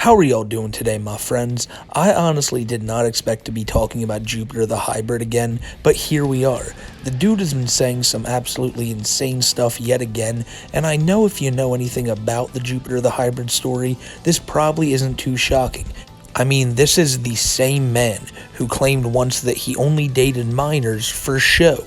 How are y'all doing today, my friends? I honestly did not expect to be talking about Jupiter the Hybrid again, but here we are. The dude has been saying some absolutely insane stuff yet again, and I know if you know anything about the Jupiter the Hybrid story, this probably isn't too shocking. I mean, this is the same man who claimed once that he only dated minors for show.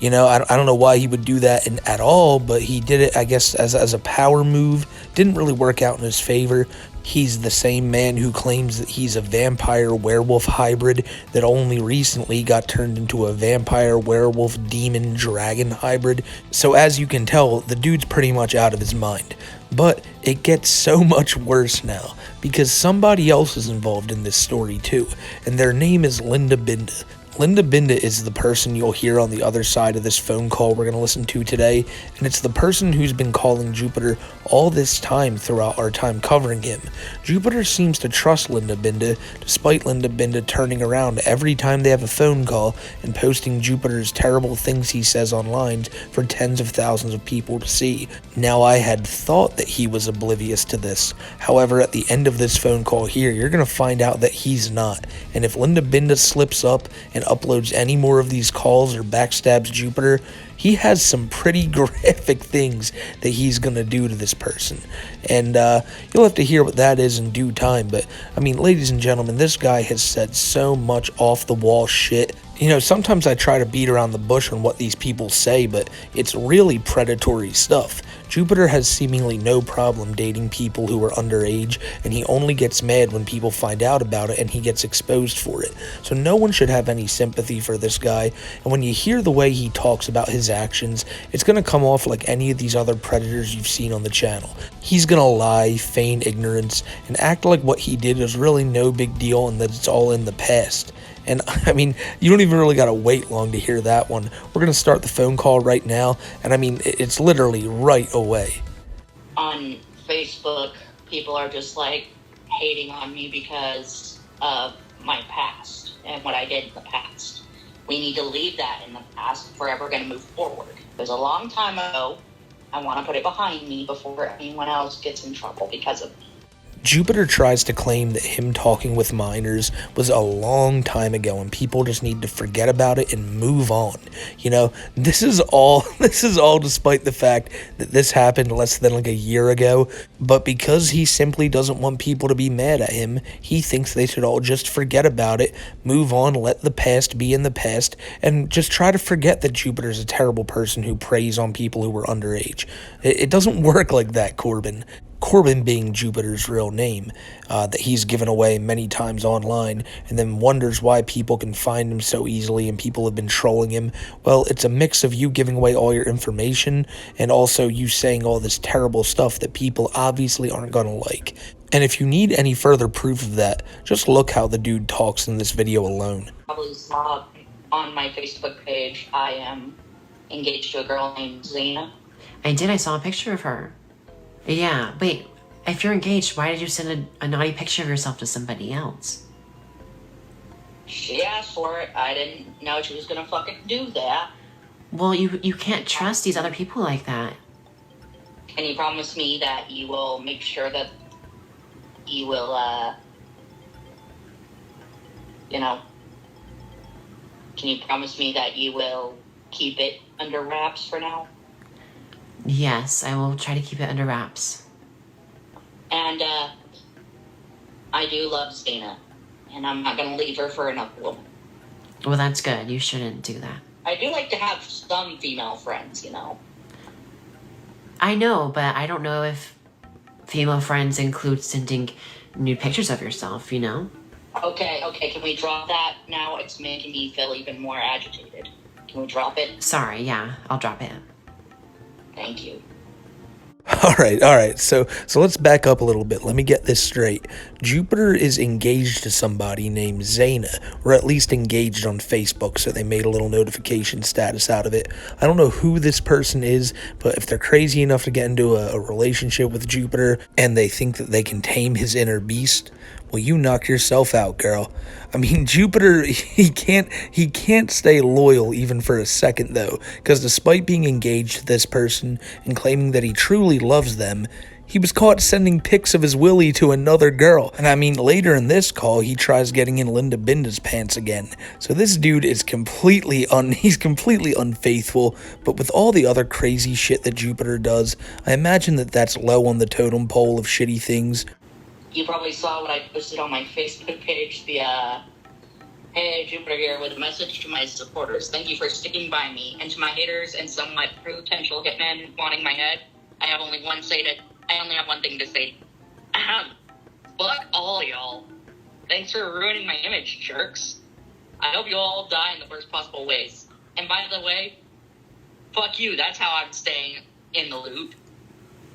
You know, I don't know why he would do that at all, but he did it, I guess, as a power move. Didn't really work out in his favor. He's the same man who claims that he's a vampire-werewolf hybrid that only recently got turned into a vampire-werewolf-demon-dragon hybrid. So as you can tell, the dude's pretty much out of his mind. But it gets so much worse now, because somebody else is involved in this story too, and their name is Linda Binda. Linda Binda is the person you'll hear on the other side of this phone call we're going to listen to today, and it's the person who's been calling Jupiter all this time throughout our time covering him. Jupiter seems to trust Linda Binda, despite Linda Binda turning around every time they have a phone call and posting Jupiter's terrible things he says online for tens of thousands of people to see. Now, I had thought that he was oblivious to this. However, at the end of this phone call here, you're going to find out that he's not, and if Linda Binda slips up and uploads any more of these calls or backstabs Jupiter, he has some pretty graphic things that he's gonna do to this person, and you'll have to hear what that is in due time. But I mean, ladies and gentlemen, this guy has said so much off the wall shit. You know, sometimes I try to beat around the bush on what these people say, but it's really predatory stuff. Jupiter has seemingly no problem dating people who are underage, and he only gets mad when people find out about it and he gets exposed for it. So no one should have any sympathy for this guy, and when you hear the way he talks about his actions, it's going to come off like any of these other predators you've seen on the channel. He's going to lie, feign ignorance, and act like what he did is really no big deal and that it's all in the past. And I mean, you don't even really gotta wait long to hear that one. We're gonna start the phone call right now, and I mean, it's literally right away. On Facebook, people are just like hating on me because of my past and what I did in the past. We need to leave that in the past if we're ever gonna move forward. It was a long time ago. I wanna put it behind me before anyone else gets in trouble because of me. Jupiter tries to claim that him talking with minors was a long time ago and people just need to forget about it and move on. You know, this is all despite the fact that this happened less than like a year ago, but because he simply doesn't want people to be mad at him, he thinks they should all just forget about it, move on, let the past be in the past, and just try to forget that Jupiter's a terrible person who preys on people who were underage. It doesn't work like that, Corbin. Corbin being Jupiter's real name, that he's given away many times online, and then wonders why people can find him so easily and people have been trolling him. Well, it's a mix of you giving away all your information and also you saying all this terrible stuff that people obviously aren't gonna like. And if you need any further proof of that, just look how the dude talks in this video alone. Probably saw on my Facebook page, I am engaged to a girl named Zena. I did, I saw a picture of her. Yeah, wait, if you're engaged, why did you send a naughty picture of yourself to somebody else? She asked for it. I didn't know she was gonna fucking do that. Well, you can't trust these other people like that. Can you promise me that you will make sure that you will, you know, can you promise me that you will keep it under wraps for now? Yes, I will try to keep it under wraps. And, I do love Zena, and I'm not gonna leave her for another woman. Well, that's good. You shouldn't do that. I do like to have some female friends, you know. I know, but I don't know if female friends include sending nude pictures of yourself, you know? Okay, can we drop that now? It's making me feel even more agitated. Can we drop it? Sorry, yeah, I'll drop it. Thank you. All right. So let's back up a little bit. Let me get this straight. Jupiter is engaged to somebody named Zena, or at least engaged on Facebook, so they made a little notification status out of it. I don't know who this person is, but if they're crazy enough to get into a relationship with Jupiter and they think that they can tame his inner beast, well, you knock yourself out, girl. I mean, Jupiter, he can't stay loyal even for a second, though, because despite being engaged to this person and claiming that he truly loves them, He was caught sending pics of his willy to another girl. And I mean, later in this call, he tries getting in Linda Binda's pants again. So this dude is he's completely unfaithful. But with all the other crazy shit that Jupiter does, I imagine that that's low on the totem pole of shitty things. You probably saw what I posted on my Facebook page, hey, Jupiter here with a message to my supporters. Thank you for sticking by me. And to my haters and some my potential hitmen wanting my head, I only have one thing to say. Fuck all y'all. Thanks for ruining my image, jerks. I hope you all die in the worst possible ways. And by the way, fuck you. That's how I'm staying in the loop.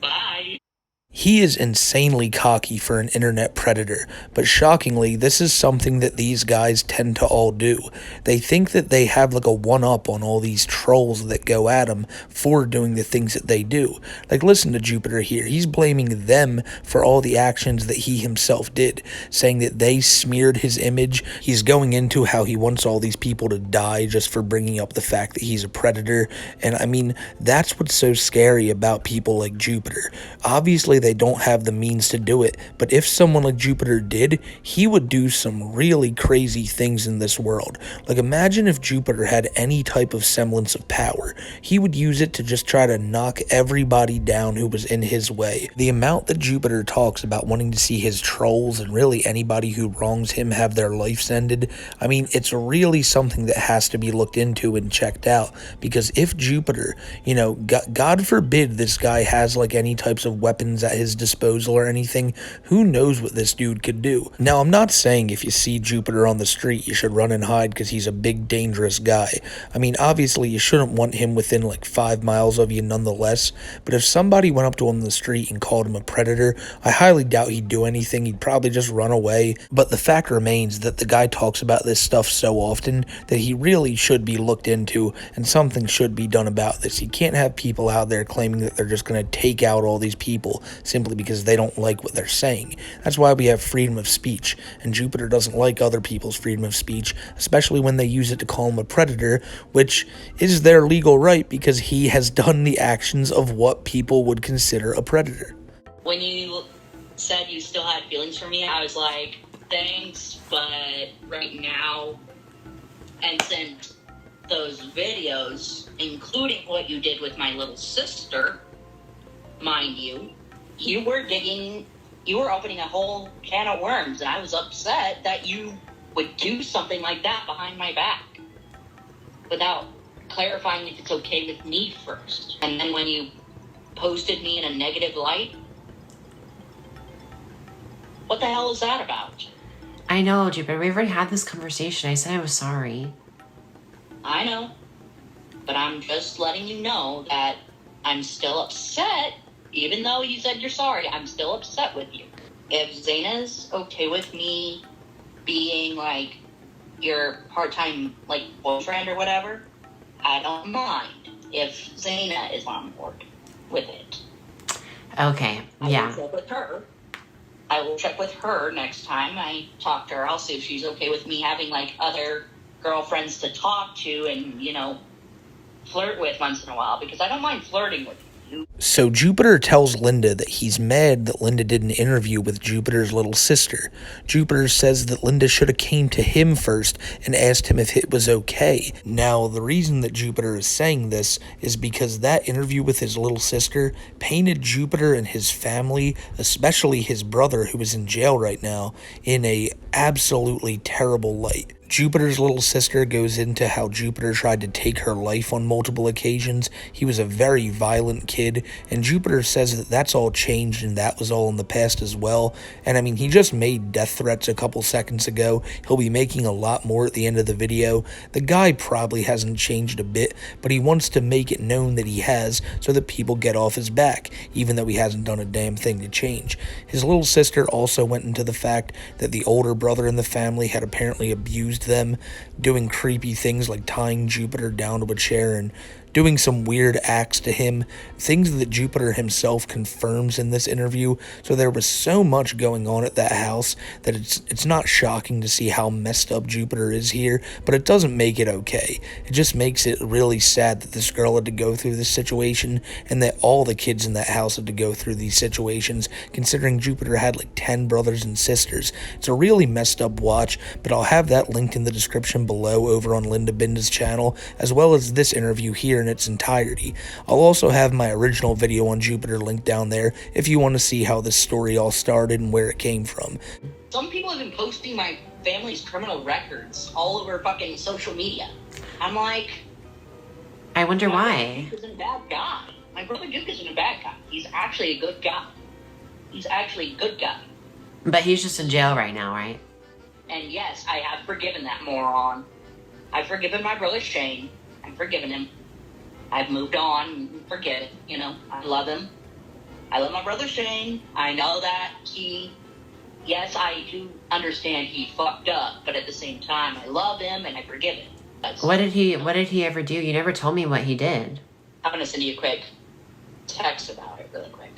Bye. He is insanely cocky for an internet predator, but shockingly, this is something that these guys tend to all do. They think that they have like a one-up on all these trolls that go at them for doing the things that they do. Like, listen to Jupiter here. He's blaming them for all the actions that he himself did, saying that they smeared his image. He's going into how he wants all these people to die just for bringing up the fact that he's a predator. And I mean, that's what's so scary about people like Jupiter. Obviously, they don't have the means to do it, but if someone like Jupiter did, he would do some really crazy things in this world. Like, imagine if Jupiter had any type of semblance of power. He would use it to just try to knock everybody down who was in his way. The amount that Jupiter talks about wanting to see his trolls and really anybody who wrongs him have their lives ended, I mean, it's really something that has to be looked into and checked out, because if Jupiter, God forbid this guy has like any types of weapons at his disposal or anything, who knows what this dude could do. Now, I'm not saying if you see Jupiter on the street you should run and hide because he's a big dangerous guy. I mean, obviously you shouldn't want him within like 5 miles of you nonetheless, but if somebody went up to him in the street and called him a predator, I highly doubt he'd do anything. He'd probably just run away. But the fact remains that the guy talks about this stuff so often that he really should be looked into, and something should be done about this. You can't have people out there claiming that they're just going to take out all these people simply because they don't like what they're saying. That's why we have freedom of speech, and Jupiter doesn't like other people's freedom of speech, especially when they use it to call him a predator, which is their legal right because he has done the actions of what people would consider a predator. When you said you still had feelings for me, I was like, thanks, but right now, and sent those videos, including what you did with my little sister, mind you, you were opening a whole can of worms, and I was upset that you would do something like that behind my back without clarifying if it's okay with me first. And then when you posted me in a negative light, what the hell is that about? I know, Jupiter. We already had this conversation. I said I was sorry. I know, but I'm just letting you know that I'm still upset. Even though you said you're sorry, I'm still upset with you. If Zaina's okay with me being like your part-time like boyfriend or whatever, I don't mind if Zaina is on board with it. Okay, yeah. I will check with her. I will check with her next time I talk to her. I'll see if she's okay with me having like other girlfriends to talk to and, flirt with once in a while, because I don't mind flirting with you. So Jupiter tells Linda that he's mad that Linda did an interview with Jupiter's little sister. Jupiter says that Linda should have came to him first and asked him if it was okay. Now, the reason that Jupiter is saying this is because that interview with his little sister painted Jupiter and his family, especially his brother who is in jail right now, in a absolutely terrible light. Jupiter's little sister goes into how Jupiter tried to take her life on multiple occasions. He was a very violent kid, and Jupiter says that that's all changed and that was all in the past as well. And I mean, he just made death threats a couple seconds ago. He'll be making a lot more at the end of the video. The guy probably hasn't changed a bit, but he wants to make it known that he has so that people get off his back, even though he hasn't done a damn thing to change. His little sister also went into the fact that the older brother in the family had apparently abused them, doing creepy things like tying Jupiter down to a chair and doing some weird acts to him, things that Jupiter himself confirms in this interview. So there was so much going on at that house that it's not shocking to see how messed up Jupiter is here, but it doesn't make it okay. It just makes it really sad that this girl had to go through this situation, and that all the kids in that house had to go through these situations, considering Jupiter had like 10 brothers and sisters. It's a really messed up watch, but I'll have that linked in the description below over on Linda Binda's channel, as well as this interview here in its entirety. I'll also have my original video on Jupiter linked down there if you want to see how this story all started and where it came from. Some people have been posting my family's criminal records all over fucking social media. I'm like, I wonder why. Duke isn't a bad guy. My brother Duke isn't a bad guy. He's actually a good guy. He's actually a good guy. But he's just in jail right now, right? And yes, I have forgiven that moron. I've forgiven my brother Shane. I've forgiven him. I've moved on and forget it. You know, I love him. I love my brother Shane. I know that yes, I do understand he fucked up, but at the same time, I love him and I forgive him. What did he ever do? You never told me what he did. I'm gonna send you a quick text about it really quick.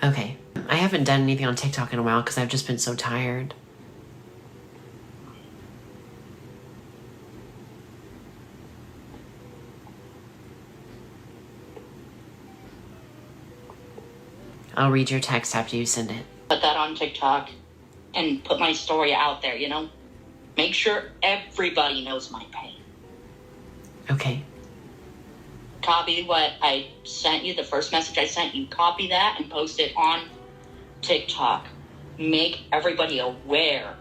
Okay. I haven't done anything on TikTok in a while because I've just been so tired. I'll read your text after you send it. Put that on TikTok and put my story out there, you know? Make sure everybody knows my pain. Okay. Copy what I sent you, the first message I sent you. Copy that and post it on TikTok. Make everybody aware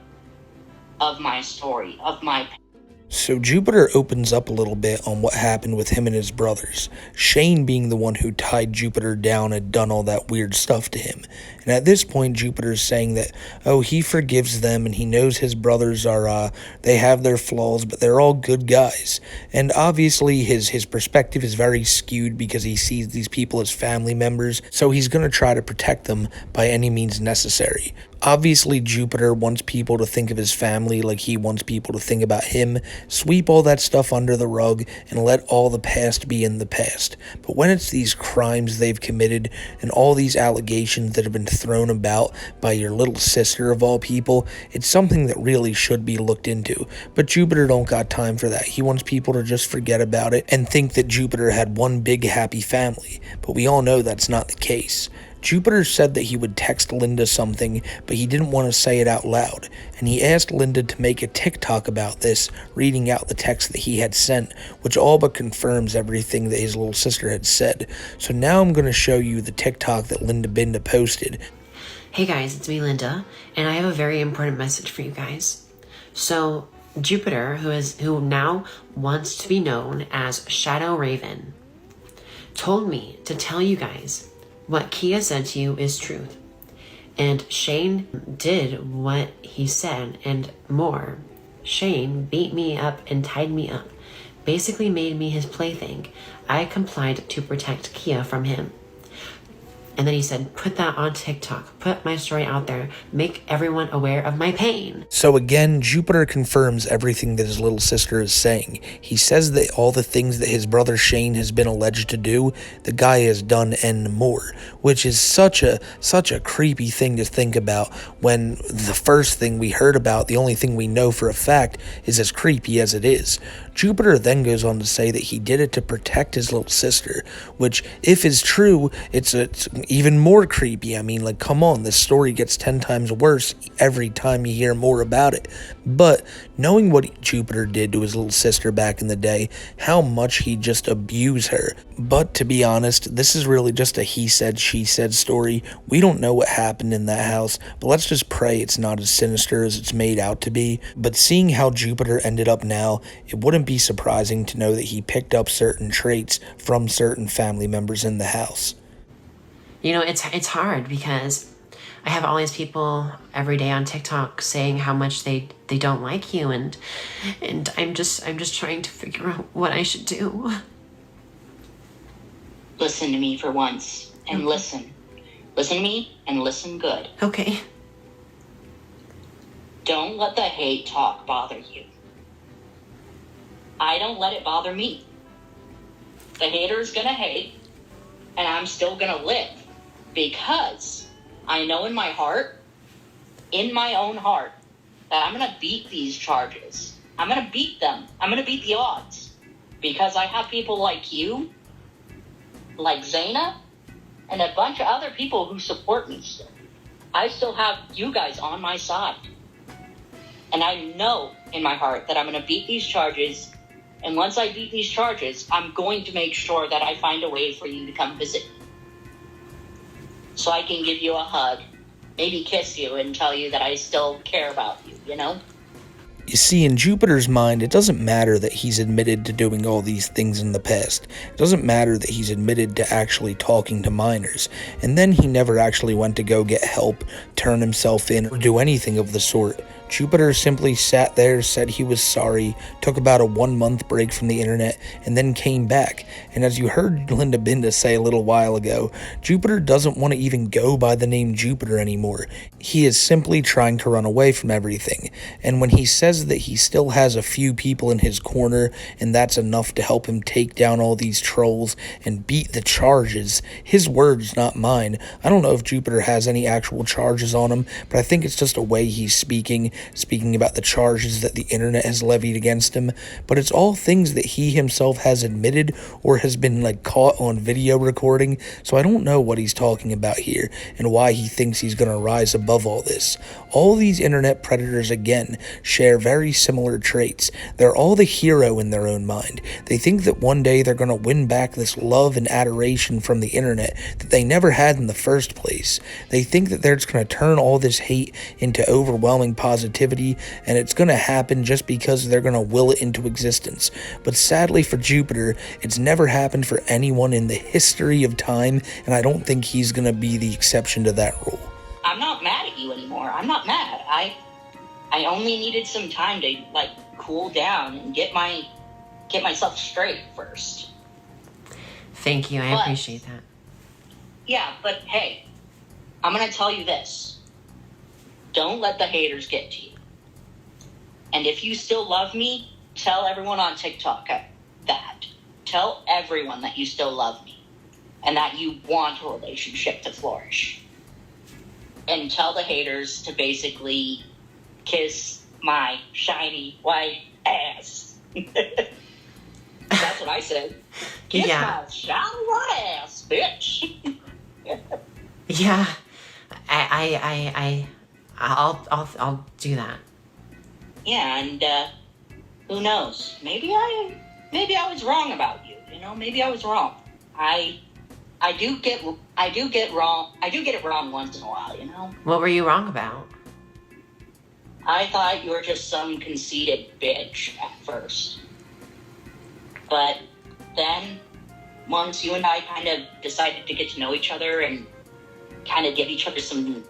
of my story, of my pain. So Jupiter opens up a little bit on what happened with him and his brothers, Shane being the one who tied Jupiter down and done all that weird stuff to him. And at this point, Jupiter's saying that, oh, he forgives them and he knows his brothers are, they have their flaws, but they're all good guys. And obviously his perspective is very skewed because he sees these people as family members, so he's going to try to protect them by any means necessary. Obviously, Jupiter wants people to think of his family like he wants people to think about him, sweep all that stuff under the rug, and let all the past be in the past. But when it's these crimes they've committed and all these allegations that have been thrown about by your little sister of all people, it's something that really should be looked into. But Jupiter don't got time for that. He wants people to just forget about it and think that Jupiter had one big happy family. But we all know that's not the case. Jupiter said that he would text Linda something, but he didn't want to say it out loud, and he asked Linda to make a TikTok about this, reading out the text that he had sent, which all but confirms everything that his little sister had said. So now I'm going to show you the TikTok that Linda Binda posted. Hey guys, it's me, Linda, and I have a very important message for you guys. So, Jupiter, who now wants to be known as Shadow Raven, told me to tell you guys what Kia said to you is truth. And Shane did what he said and more. Shane beat me up and tied me up. Basically made me his plaything. I complied to protect Kia from him. And then he said, put that on TikTok. Put my story out there. Make everyone aware of my pain. So again, Jupiter confirms everything that his little sister is saying. He says that all the things that his brother Shane has been alleged to do, the guy has done and more. Which is such a creepy thing to think about when the first thing we heard about, the only thing we know for a fact, is as creepy as it is. Jupiter then goes on to say that he did it to protect his little sister, which, if is true, it's even more creepy. I mean, like, come on, this story gets 10 times worse every time you hear more about it. But knowing what Jupiter did to his little sister back in the day, how much he just abused her. But to be honest, this is really just a he said, she said story. We don't know what happened in that house, but let's just pray it's not as sinister as it's made out to be. But seeing how Jupiter ended up now, it wouldn't be surprising to know that he picked up certain traits from certain family members in the house. You know, it's hard because I have all these people every day on TikTok saying how much they don't like you, and I'm just trying to figure out what I should do. Listen to me for once and Okay. listen. Listen to me and listen good. Okay. Don't let the hate talk bother you. I don't let it bother me. The haters gonna hate, and I'm still gonna live. Because I know in my heart, in my own heart, that I'm gonna beat these charges. I'm gonna beat them. I'm gonna beat the odds. Because I have people like you, like Zaina, and a bunch of other people who support me still. I still have you guys on my side. And I know in my heart that I'm going to beat these charges. And once I beat these charges, I'm going to make sure that I find a way for you to come visit me. So I can give you a hug, maybe kiss you and tell you that I still care about you, you know? You see, in Jupiter's mind, it doesn't matter that he's admitted to doing all these things in the past. It doesn't matter that he's admitted to actually talking to minors. And then he never actually went to go get help, turn himself in, or do anything of the sort. Jupiter simply sat there, said he was sorry, took about a 1-month break from the internet, and then came back. And as you heard Linda Binda say a little while ago, Jupiter doesn't want to even go by the name Jupiter anymore. He is simply trying to run away from everything. And when he says that he still has a few people in his corner, and that's enough to help him take down all these trolls and beat the charges, his words, not mine. I don't know if Jupiter has any actual charges on him, but I think it's just a way he's speaking about the charges that the internet has levied against him. But it's all things that he himself has admitted or has been caught on video recording, so I don't know what he's talking about here and why he thinks he's going to rise above all this. All these internet predators, again, share very similar traits. They're all the hero in their own mind. They think that one day they're going to win back this love and adoration from the internet that they never had in the first place. They think that they're just going to turn all this hate into overwhelming positivity, and it's going to happen just because they're going to will it into existence. But sadly for Jupiter, it's never happened for anyone in the history of time, and I don't think he's going to be the exception to that rule. I'm not mad at you anymore. I'm not mad. I only needed some time to cool down and get myself straight first. Thank you. I appreciate that. Yeah, but hey, I'm going to tell you this. Don't let the haters get to you. And if you still love me, tell everyone on TikTok that. Tell everyone that you still love me and that you want a relationship to flourish. And tell the haters to basically kiss my shiny white ass. That's what I said. Kiss my shiny white ass, bitch. Yeah, I'll do that. Yeah, and who knows? Maybe I was wrong about you. You know, maybe I was wrong. I do get it wrong once in a while. You know. What were you wrong about? I thought you were just some conceited bitch at first, but then once you and I kind of decided to get to know each other and kind of give each other some,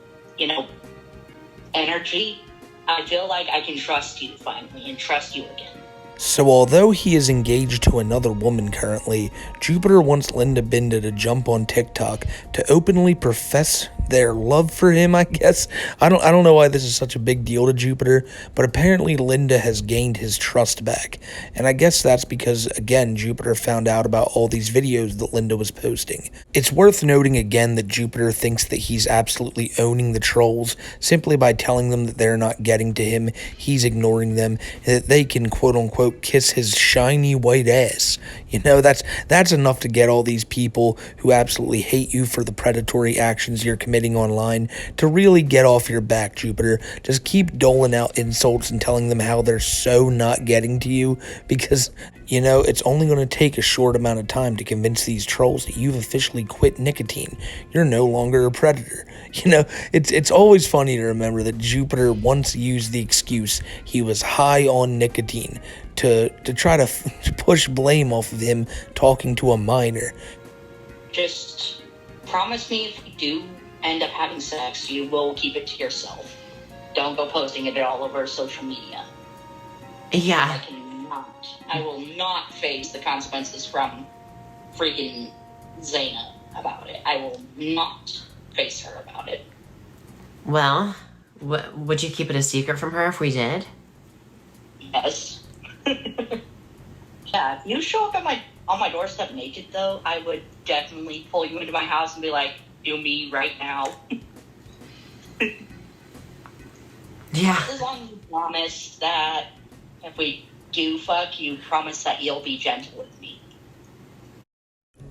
energy, I feel like I can trust you finally and trust you again. So although he is engaged to another woman currently, Jupiter wants Linda Binda to jump on TikTok to openly profess their love for him, I guess. I don't know why this is such a big deal to Jupiter, but apparently Linda has gained his trust back. And I guess that's because, again, Jupiter found out about all these videos that Linda was posting. It's worth noting again that Jupiter thinks that he's absolutely owning the trolls simply by telling them that they're not getting to him, he's ignoring them, and that they can quote-unquote kiss his shiny white ass. That's enough to get all these people who absolutely hate you for the predatory actions you're committing online to really get off your back, Jupiter. Just keep doling out insults and telling them how they're so not getting to you, because it's only going to take a short amount of time to convince these trolls that you've officially quit nicotine. You're no longer a predator. It's always funny to remember that Jupiter once used the excuse he was high on nicotine to try to push blame off of him talking to a minor. Just promise me if we do end up having sex, you will keep it to yourself. Don't go posting it all over social media. Yeah. I will not face the consequences from freaking Zaina about it. I will not face her about it. Well, would you keep it a secret from her if we did? Yes. Yeah, if you show up at my on my doorstep naked, though, I would definitely pull you into my house and be like, do me right now. Yeah. As long as you promise that if we do fuck, you promise that you'll be gentle with me.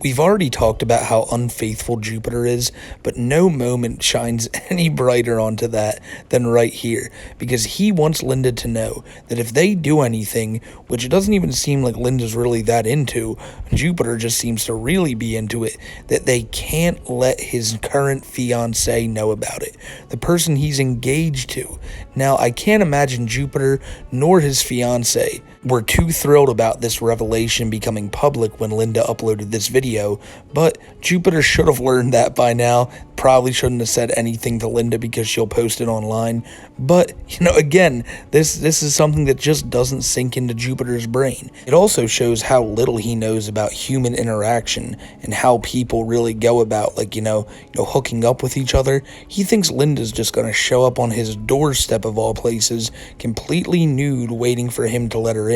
We've already talked about how unfaithful Jupiter is, but no moment shines any brighter onto that than right here, because he wants Linda to know that if they do anything, which it doesn't even seem like Linda's really that into, Jupiter just seems to really be into it, that they can't let his current fiancée know about it, the person he's engaged to. Now, I can't imagine Jupiter nor his fiancée were too thrilled about this revelation becoming public when Linda uploaded this video, but Jupiter should have learned that by now. Probably shouldn't have said anything to Linda because she'll post it online. But, again, this is something that just doesn't sink into Jupiter's brain. It also shows how little he knows about human interaction and how people really go about, hooking up with each other. He thinks Linda's just gonna show up on his doorstep of all places, completely nude, waiting for him to let her in.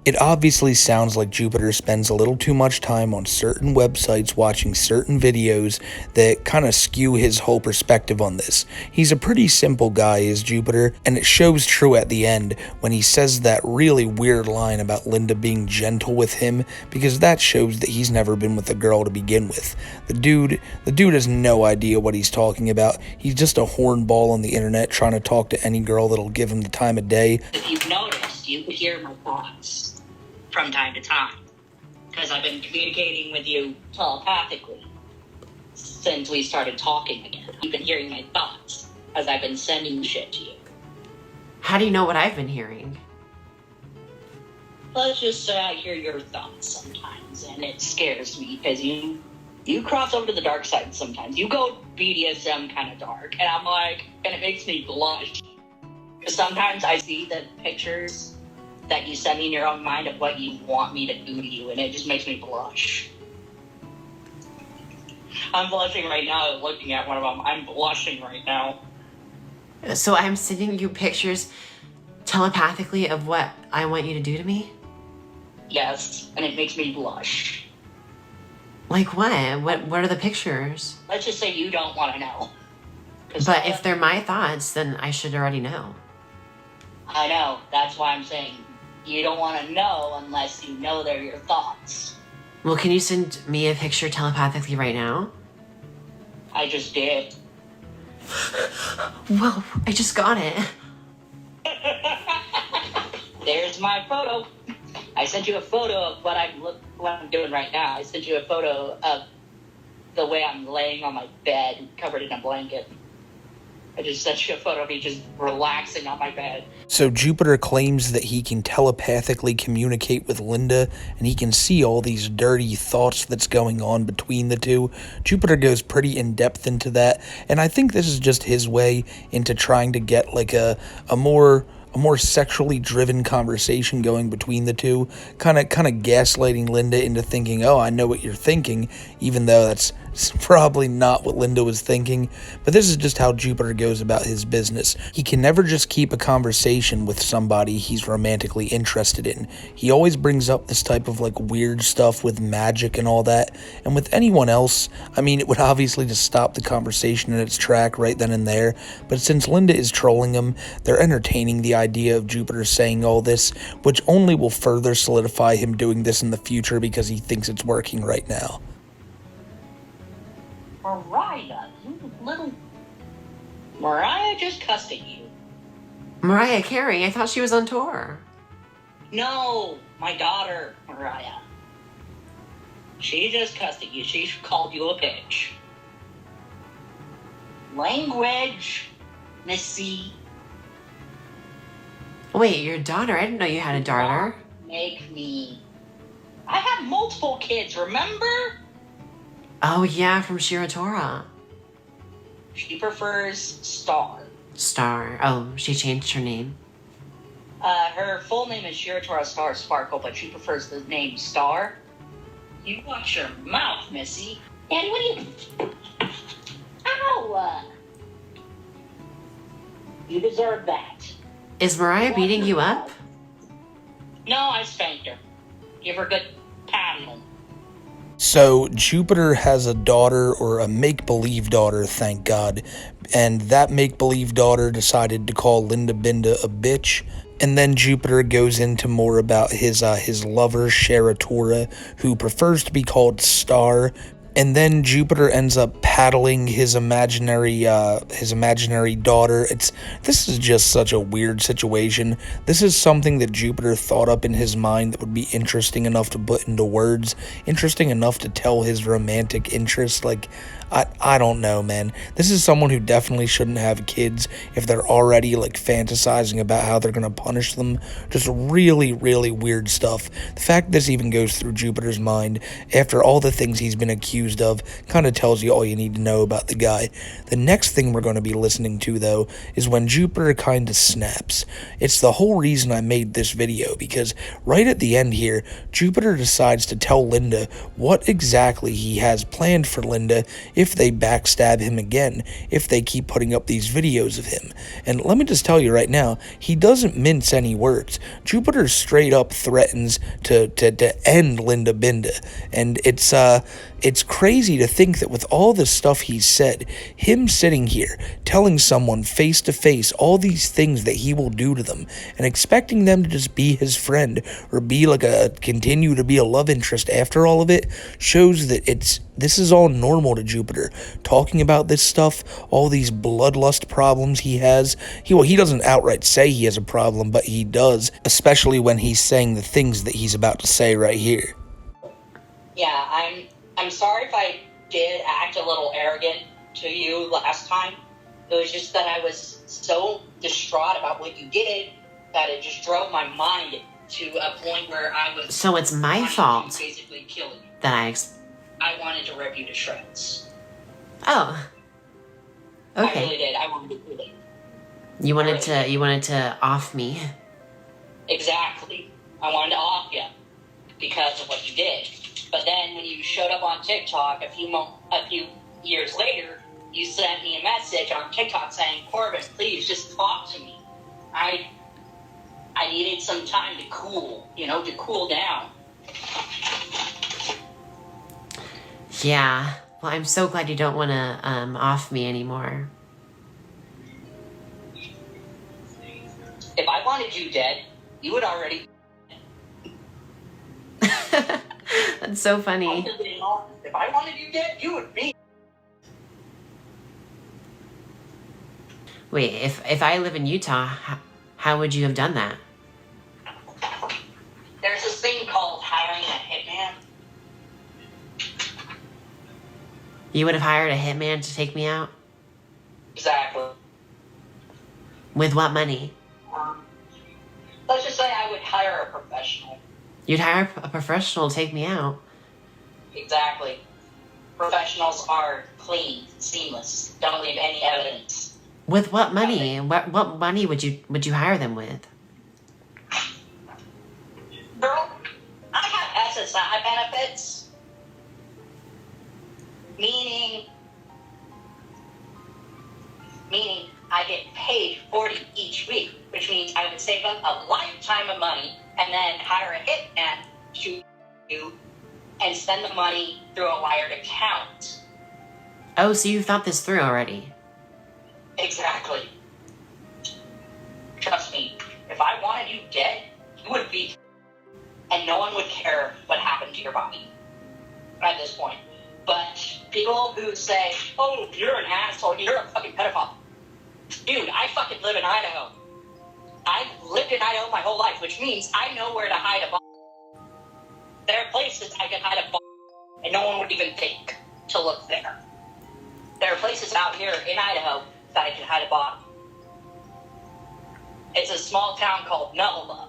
It obviously sounds like Jupiter spends a little too much time on certain websites watching certain videos that kind of skew his whole perspective on this. He's a pretty simple guy, is Jupiter, and it shows true at the end when he says that really weird line about Linda being gentle with him, because that shows that he's never been with a girl to begin with. The dude has no idea what he's talking about. He's just a hornball on the internet trying to talk to any girl that'll give him the time of day. If you've noticed, you hear my thoughts from time to time, because I've been communicating with you telepathically since we started talking again. You've been hearing my thoughts as I've been sending shit to you. How do you know what I've been hearing? Let's just say I hear your thoughts sometimes, and it scares me because you cross over to the dark side sometimes. You go BDSM kind of dark, and I'm like, and it makes me blush. Because sometimes I see the pictures that you send me in your own mind of what you want me to do to you, and it just makes me blush. I'm blushing right now looking at one of them. I'm blushing right now. So I'm sending you pictures telepathically of what I want you to do to me? Yes, and it makes me blush. Like what? What are the pictures? Let's just say you don't want to know. But if they're my thoughts, then I should already know. I know. That's why I'm saying you don't want to know unless you know they're your thoughts. Well, can you send me a picture telepathically right now? I just did. Well, I just got it. There's my photo. I sent you a photo of what I'm doing right now. I sent you a photo of the way I'm laying on my bed, covered in a blanket. I just sent you a photo of me just relaxing on my bed. So Jupiter claims that he can telepathically communicate with Linda, and he can see all these dirty thoughts that's going on between the two. Jupiter goes pretty in-depth into that, and I think this is just his way into trying to get a more sexually driven conversation going between the two, kind of gaslighting Linda into thinking, oh, I know what you're thinking, even though that's probably not what Linda was thinking. But this is just how Jupiter goes about his business. He can never just keep a conversation with somebody he's romantically interested in. He always brings up this type of weird stuff with magic and all that, and with anyone else, I mean, it would obviously just stop the conversation in its track right then and there. But since Linda is trolling him, they're entertaining the idea of Jupiter saying all this, which only will further solidify him doing this in the future because he thinks it's working right now. Mariah, you little... Mariah just cussed at you. Mariah Carey, I thought she was on tour. No, my daughter, Mariah. She just cussed at you. She called you a bitch. Language, Missy. Wait, your daughter? I didn't know you had a daughter. Make me. I have multiple kids, remember? Oh, yeah, from Shiratora. She prefers Star. Star. Oh, she changed her name. Her full name is Shiratora Star Sparkle, but she prefers the name Star. You watch your mouth, Missy. Daddy, what are you... Ow! You deserve that. Is Mariah beating you up? No, I spanked her. Give her a good paddle. So Jupiter has a daughter, or a make-believe daughter, thank God, and that make-believe daughter decided to call Linda Binda a bitch. And then Jupiter goes into more about his lover Sharatora, who prefers to be called Star. And then Jupiter ends up paddling his imaginary daughter. This is just such a weird situation. This is something that Jupiter thought up in his mind that would be interesting enough to put into words, interesting enough to tell his romantic interest. Like, I don't know, man. This is someone who definitely shouldn't have kids if they're already, like, fantasizing about how they're gonna punish them. Just really, really weird stuff. The fact this even goes through Jupiter's mind after all the things he's been accused of kind of tells you all you need to know about the guy. The next thing we're going to be listening to, though, is when Jupiter kind of snaps. It's the whole reason I made this video, because right at the end here, Jupiter decides to tell Linda what exactly he has planned for Linda if they backstab him again, if they keep putting up these videos of him. And let me just tell you right now, he doesn't mince any words. Jupiter straight up threatens to end Linda Binda, and it's crazy to think that with all the stuff he's said, him sitting here telling someone face to face all these things that he will do to them and expecting them to just be his friend or be like continue to be a love interest after all of it shows that this is all normal to Jupiter. Talking about this stuff, all these bloodlust problems he has, he doesn't outright say he has a problem, but he does, especially when he's saying the things that he's about to say right here. Yeah, I'm sorry if I did act a little arrogant to you last time. It was just that I was so distraught about what you did that it just drove my mind to a point where I was... So it's my fault basically killing you. that I wanted to rip you to shreds. Oh. Okay. I really did. I wanted to kill you. You wanted to off me. Exactly. I wanted to off you because of what you did. But then when you showed up on TikTok a few years later, you sent me a message on TikTok saying, "Corbin, please just talk to me. I needed some time to cool down." Yeah. Well, I'm so glad you don't want to off me anymore. If I wanted you dead, you would already... That's so funny. If I wanted you dead, you would be... Wait, if I live in Utah, how would you have done that? There's this thing called hiring a hitman. You would have hired a hitman to take me out? Exactly. With what money? Let's just say I would hire a professional. You'd hire a professional to take me out? Exactly. Professionals are clean, seamless, don't leave any evidence. With what money? What money would you hire them with? Girl, I have SSI benefits. Meaning I get paid $40 each week, which means I would save up a lifetime of money and then hire a hitman to you and send the money through a wired account. Oh, so you thought this through already? Exactly. Trust me, if I wanted you dead, you would be, and no one would care what happened to your body at this point. But people who say, "Oh, you're an asshole, you're a fucking pedophile." Dude, I fucking live in Idaho. I've lived in Idaho my whole life, which means I know where to hide a bomb. There are places I can hide a bomb, and no one would even think to look there. There are places out here in Idaho that I can hide a bomb. It's a small town called Nulla.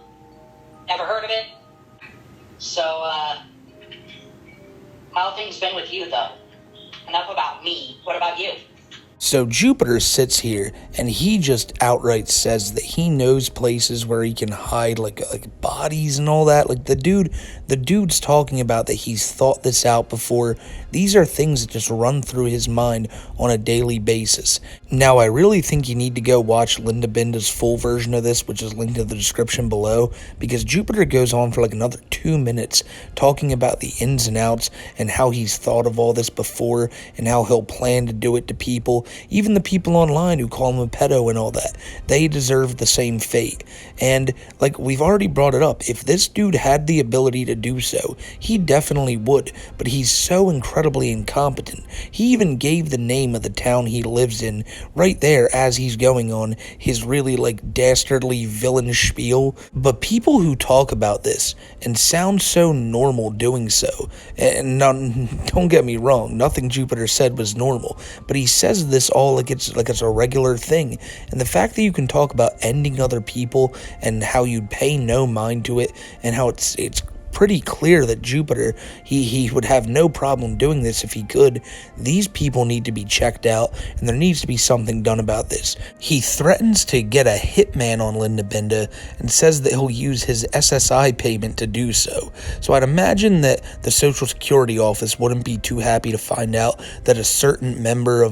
Ever heard of it? So, how have things been with you, though? Enough about me. What about you? So Jupiter sits here and he just outright says that he knows places where he can hide like bodies and all that. Like the dude's talking about that he's thought this out before. These are things that just run through his mind on a daily basis. Now I really think you need to go watch Linda Binda's full version of this, which is linked in the description below, because Jupiter goes on for like another 2 minutes talking about the ins and outs and how he's thought of all this before and how he'll plan to do it to people. Even the people online who call him a pedo and all that, they deserve the same fate. And like we've already brought it up, if this dude had the ability to do so, he definitely would, but he's so incredibly incompetent. He even gave the name of the town he lives in right there as he's going on his really like dastardly villain spiel. But people who talk about this and sound so normal doing so, and don't get me wrong, nothing Jupiter said was normal, but he says this all like it's a regular thing. And the fact that you can talk about ending other people and how you'd pay no mind to it, and how it's pretty clear that Jupiter, he would have no problem doing this if he could. These people need to be checked out, and there needs to be something done about this. He threatens to get a hitman on Linda Binda and says that he'll use his SSI payment to do so. So I'd imagine that the Social Security office wouldn't be too happy to find out that a certain member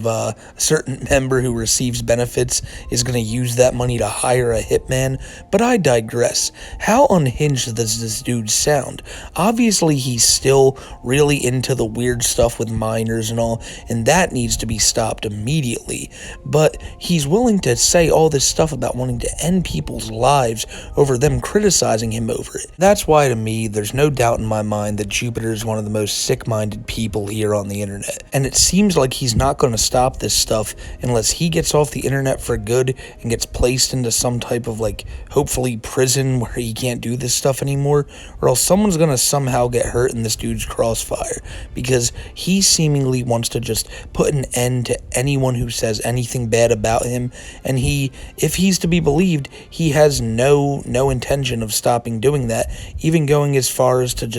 who receives benefits is going to use that money to hire a hitman. But I digress. How unhinged does this dude sound? Obviously, he's still really into the weird stuff with minors and all, and that needs to be stopped immediately. But he's willing to say all this stuff about wanting to end people's lives over them criticizing him over it. That's why, to me, there's no doubt in my mind that Jupiter is one of the most sick-minded people here on the internet. And it seems like he's not going to stop this stuff unless he gets off the internet for good and gets placed into some type of, like, hopefully prison where he can't do this stuff anymore, or else someone's gonna somehow get hurt in this dude's crossfire, because he seemingly wants to just put an end to anyone who says anything bad about him. And if he's to be believed, he has no intention of stopping doing that, even going as far as to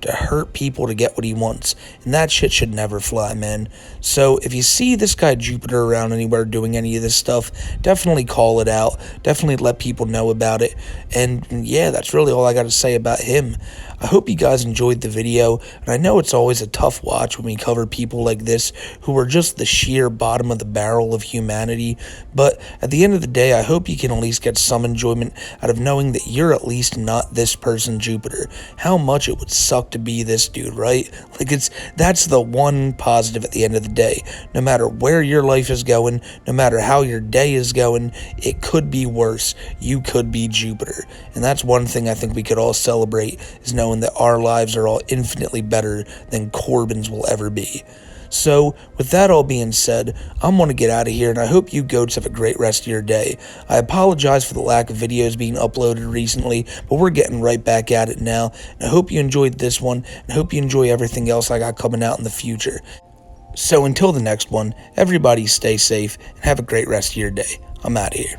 hurt people to get what he wants. And that shit should never fly, man. So if you see this guy Jupiter around anywhere doing any of this stuff, definitely call it out, definitely let people know about it. And yeah, that's really all I got to say about him. I hope you guys enjoyed the video, and I know it's always a tough watch when we cover people like this who are just the sheer bottom of the barrel of humanity, but at the end of the day, I hope you can at least get some enjoyment out of knowing that you're at least not this person, Jupiter. How much it would suck to be this dude, right? Like, that's the one positive at the end of the day. No matter where your life is going, no matter how your day is going, it could be worse. You could be Jupiter, and that's one thing I think we could all celebrate, is knowing that our lives are all infinitely better than Corbin's will ever be. So, with that all being said, I'm going to get out of here, and I hope you goats have a great rest of your day. I apologize for the lack of videos being uploaded recently, but we're getting right back at it now, and I hope you enjoyed this one, and I hope you enjoy everything else I got coming out in the future. So, until the next one, everybody stay safe, and have a great rest of your day. I'm out of here.